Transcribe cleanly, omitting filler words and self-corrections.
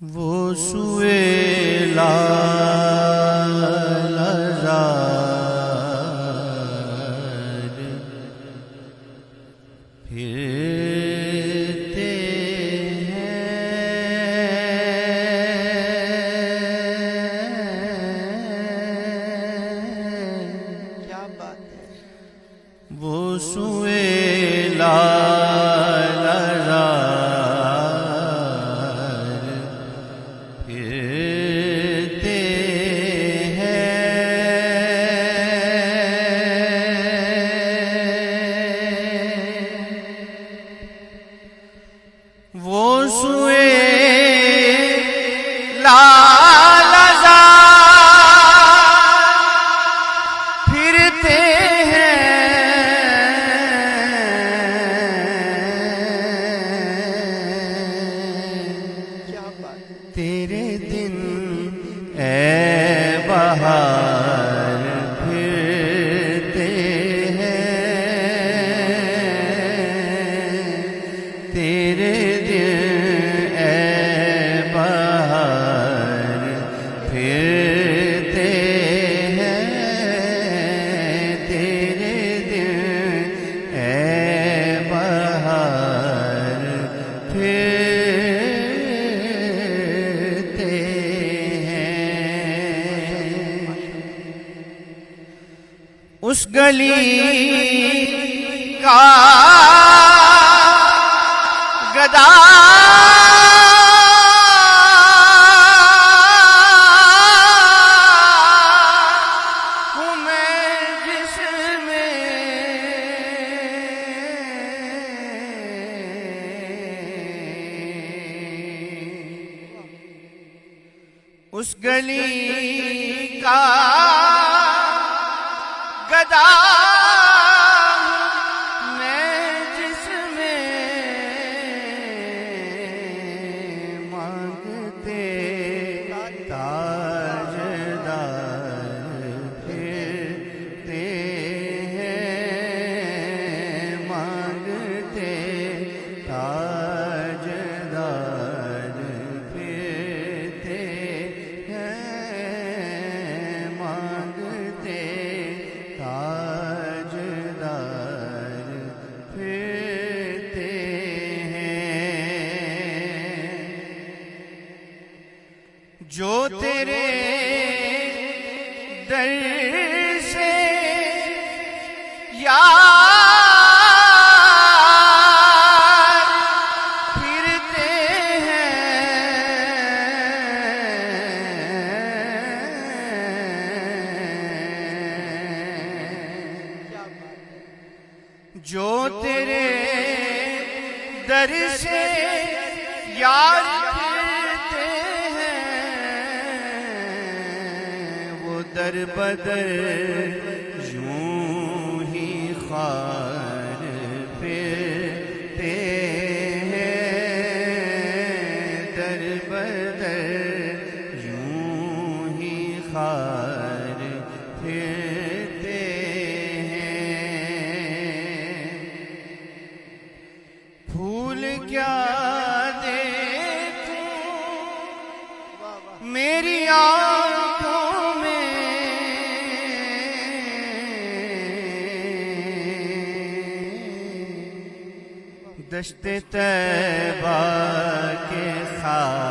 وہ سوئے لال زار پھرتے ہیں، کیا بات ہے۔ وہ سوئے لال زار پھرتے ہیں، وہ سوئے لال زار پھرتے تیرے دن اے بہار پھرتے ہیں، تیرے دن اے بہار پھرتے ہیں، تیرے دن اے بہار پھرتے اس گلی کا گدا ہوں میں، جس میں اس گلی کا گدا میں، جس میں مانگتے تاجدار پھرتے ہیں، مانگتے تاجدار پھرتے ہیں، مانگتے تاجدار پھرتے ہیں، جو تیرے در سے یار پھرتے ہیں، جو تیرے در سے یار پھرتے ہیں، وہ در بدر یوں ہی خوار پھرتے ہیں، در بدر یوں ہی خوار پھرتے ہیں، پھول کیا دیکھوں میری آنکھوں میں، دشت طیبہ کے خواب